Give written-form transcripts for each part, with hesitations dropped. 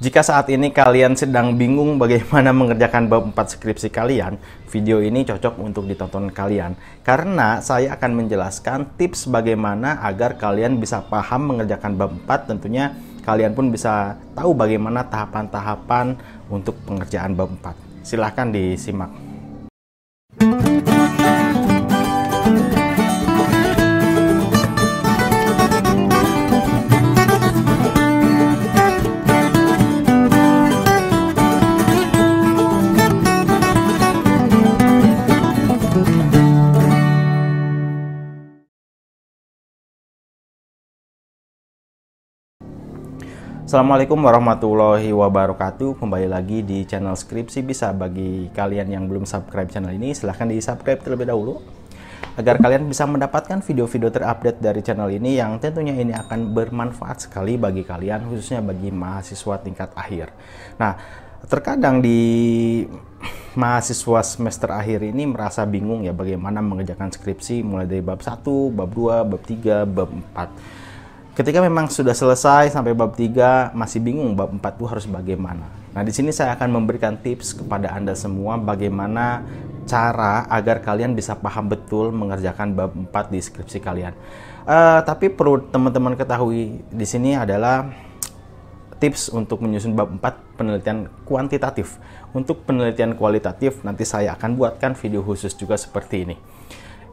Jika saat ini kalian sedang bingung bagaimana mengerjakan bab 4 skripsi kalian, video ini cocok untuk ditonton kalian. Karena saya akan menjelaskan tips bagaimana agar kalian bisa paham mengerjakan bab 4, tentunya kalian pun bisa tahu bagaimana tahapan-tahapan untuk pengerjaan bab 4. Silahkan disimak. Assalamualaikum warahmatullahi wabarakatuh. Kembali lagi di channel Skripsi Bisa. Bagi kalian yang belum subscribe channel ini, silahkan di subscribe terlebih dahulu agar kalian bisa mendapatkan video-video terupdate dari channel ini yang tentunya ini akan bermanfaat sekali bagi kalian, khususnya bagi mahasiswa tingkat akhir. Nah, terkadang di mahasiswa semester akhir ini merasa bingung ya bagaimana mengerjakan skripsi mulai dari bab 1, bab 2, bab 3, bab 4. Ketika memang sudah selesai sampai bab 3 masih bingung bab 4 itu harus bagaimana. Nah, di sini saya akan memberikan tips kepada Anda semua bagaimana cara agar kalian bisa paham betul mengerjakan bab 4 di skripsi kalian. Tapi perlu teman-teman ketahui di sini adalah tips untuk menyusun bab 4 penelitian kuantitatif. Untuk penelitian kualitatif nanti saya akan buatkan video khusus juga seperti ini.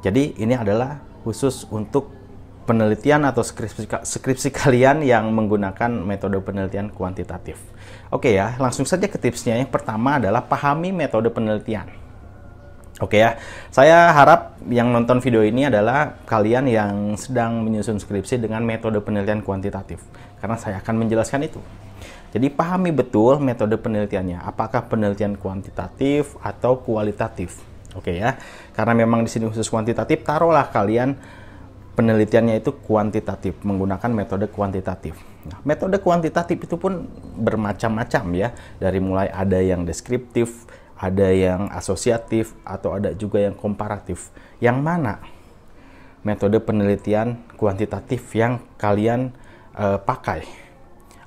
Jadi ini adalah khusus untuk penelitian atau skripsi kalian yang menggunakan metode penelitian kuantitatif. Oke ya, langsung saja ke tipsnya. Yang pertama adalah pahami metode penelitian. Oke ya, saya harap yang nonton video ini adalah kalian yang sedang menyusun skripsi dengan metode penelitian kuantitatif, karena saya akan menjelaskan itu. Jadi pahami betul metode penelitiannya, apakah penelitian kuantitatif atau kualitatif. Oke ya, karena memang di sini khusus kuantitatif, taruhlah kalian penelitiannya itu kuantitatif, menggunakan metode kuantitatif. Nah, metode kuantitatif itu pun bermacam-macam ya, dari mulai ada yang deskriptif, ada yang asosiatif, atau ada juga yang komparatif. Yang mana metode penelitian kuantitatif yang kalian pakai?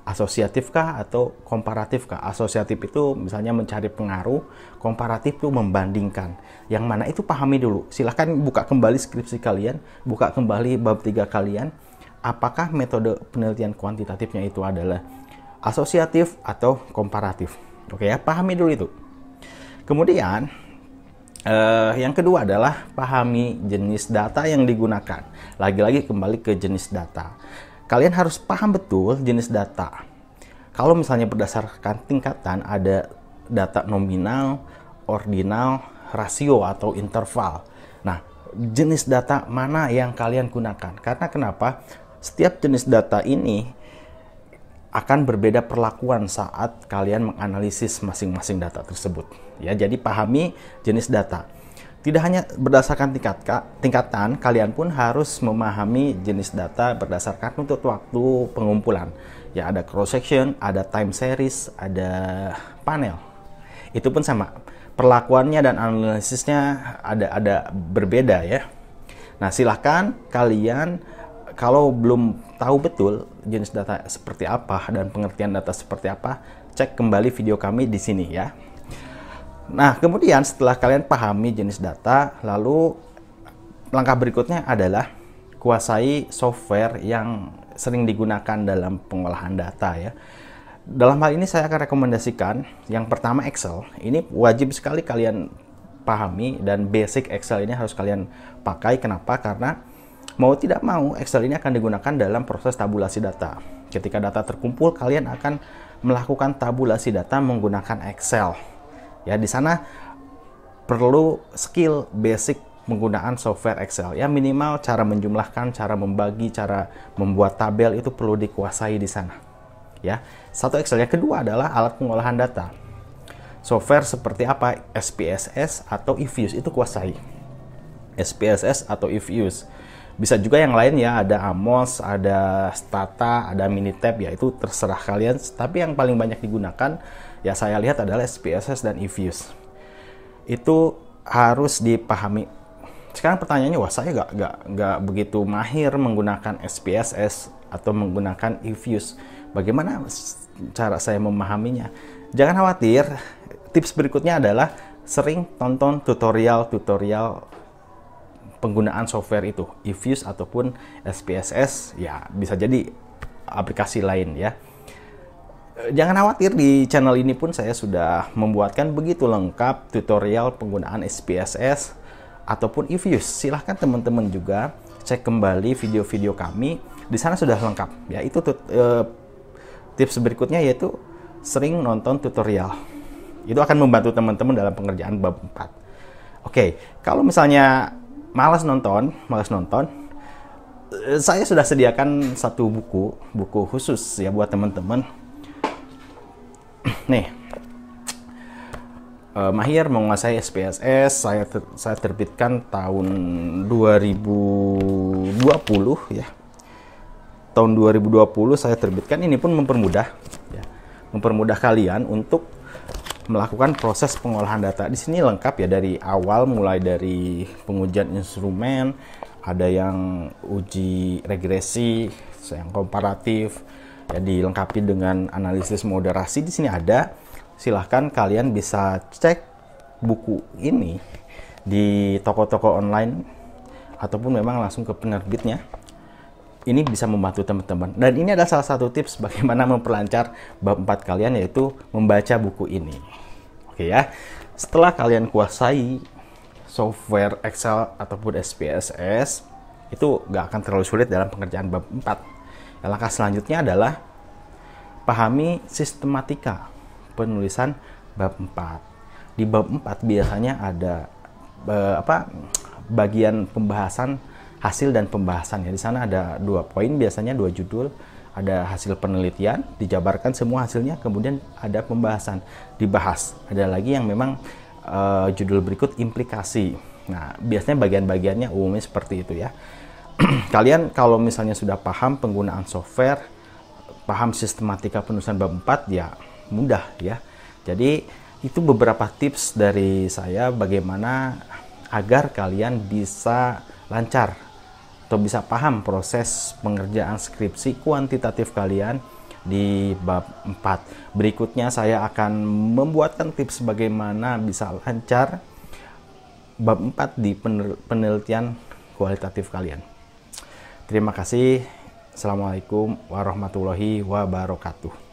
Asosiatifkah atau komparatifkah? Asosiatif itu misalnya mencari pengaruh, komparatif itu membandingkan. Yang mana itu pahami dulu. Silahkan buka kembali skripsi kalian, buka kembali bab 3 kalian. Apakah metode penelitian kuantitatifnya itu adalah asosiatif atau komparatif? Oke ya, pahami dulu itu. Kemudian yang kedua adalah pahami jenis data yang digunakan. Lagi-lagi kembali ke jenis data. Kalian harus paham betul jenis data. Kalau misalnya berdasarkan tingkatan, ada data nominal, ordinal, rasio atau interval. Nah, jenis data mana yang kalian gunakan? Karena kenapa? Setiap jenis data ini akan berbeda perlakuan saat kalian menganalisis masing-masing data tersebut. Ya, jadi pahami jenis data. Tidak hanya berdasarkan tingkatan, kalian pun harus memahami jenis data berdasarkan untuk waktu pengumpulan. Ya, ada cross section, ada time series, ada panel. Itu pun sama. Perlakuannya dan analisisnya ada berbeda ya. Nah, silahkan kalian kalau belum tahu betul jenis data seperti apa dan pengertian data seperti apa, cek kembali video kami di sini ya. Nah, kemudian setelah kalian pahami jenis data, lalu langkah berikutnya adalah kuasai software yang sering digunakan dalam pengolahan data ya. Dalam hal ini saya akan rekomendasikan yang pertama Excel. Ini wajib sekali kalian pahami dan basic Excel ini harus kalian pakai. Kenapa? Karena mau tidak mau Excel ini akan digunakan dalam proses tabulasi data. Ketika data terkumpul, kalian akan melakukan tabulasi data menggunakan Excel. Ya, di sana perlu skill basic penggunaan software Excel. Ya, minimal cara menjumlahkan, cara membagi, cara membuat tabel itu perlu dikuasai di sana. Ya, satu Excel. Yang kedua adalah alat pengolahan data. Software seperti apa? SPSS atau eViews itu kuasai. SPSS atau eViews. Bisa juga yang lain ya, ada Amos, ada Stata, ada Minitab, ya itu terserah kalian. Tapi yang paling banyak digunakan ya saya lihat adalah SPSS dan eViews. Itu harus dipahami. Sekarang pertanyaannya, wah saya nggak begitu mahir menggunakan SPSS atau menggunakan eViews. Bagaimana cara saya memahaminya. Jangan khawatir, tips berikutnya adalah sering tonton tutorial-tutorial penggunaan software itu, eViews ataupun SPSS, ya bisa jadi aplikasi lain ya. Jangan khawatir, di channel ini pun saya sudah membuatkan begitu lengkap tutorial penggunaan SPSS ataupun eViews. Silahkan teman-teman juga cek kembali video-video kami, di sana sudah lengkap ya. Itu tips berikutnya, yaitu sering nonton tutorial. Itu akan membantu teman-teman dalam pengerjaan bab 4. Oke, kalau misalnya malas nonton, saya sudah sediakan satu buku khusus ya buat teman-teman. Nih, Mahir Menguasai SPSS, saya terbitkan tahun 2020 ya. Tahun 2020 saya terbitkan. Ini pun mempermudah ya, mempermudah kalian untuk melakukan proses pengolahan data. Di sini lengkap ya, dari awal, mulai dari pengujian instrumen, ada yang uji regresi, yang komparatif, ya, dilengkapi dengan analisis moderasi. Di sini ada. Silahkan kalian bisa cek buku ini di toko-toko online ataupun memang langsung ke penerbitnya. Ini bisa membantu teman-teman. Dan ini adalah salah satu tips bagaimana memperlancar bab 4 kalian, yaitu membaca buku ini. Oke ya. Setelah kalian kuasai software Excel ataupun SPSS, itu nggak akan terlalu sulit dalam pengerjaan bab 4. Langkah selanjutnya adalah pahami sistematika penulisan bab 4. Di bab 4 biasanya ada bagian pembahasan hasil dan pembahasan ya. Di sana ada 2 poin, biasanya 2 judul. Ada hasil penelitian, dijabarkan semua hasilnya, kemudian ada pembahasan, dibahas. Ada lagi yang memang judul berikut implikasi. Nah, biasanya bagian-bagiannya umumnya seperti itu ya. Kalian kalau misalnya sudah paham penggunaan software, paham sistematika penulisan bab 4, ya mudah ya. Jadi itu beberapa tips dari saya bagaimana agar kalian bisa lancar atau bisa paham proses pengerjaan skripsi kuantitatif kalian di bab 4. Berikutnya saya akan membuatkan tips bagaimana bisa lancar bab 4 di penelitian kualitatif kalian. Terima kasih. Assalamualaikum warahmatullahi wabarakatuh.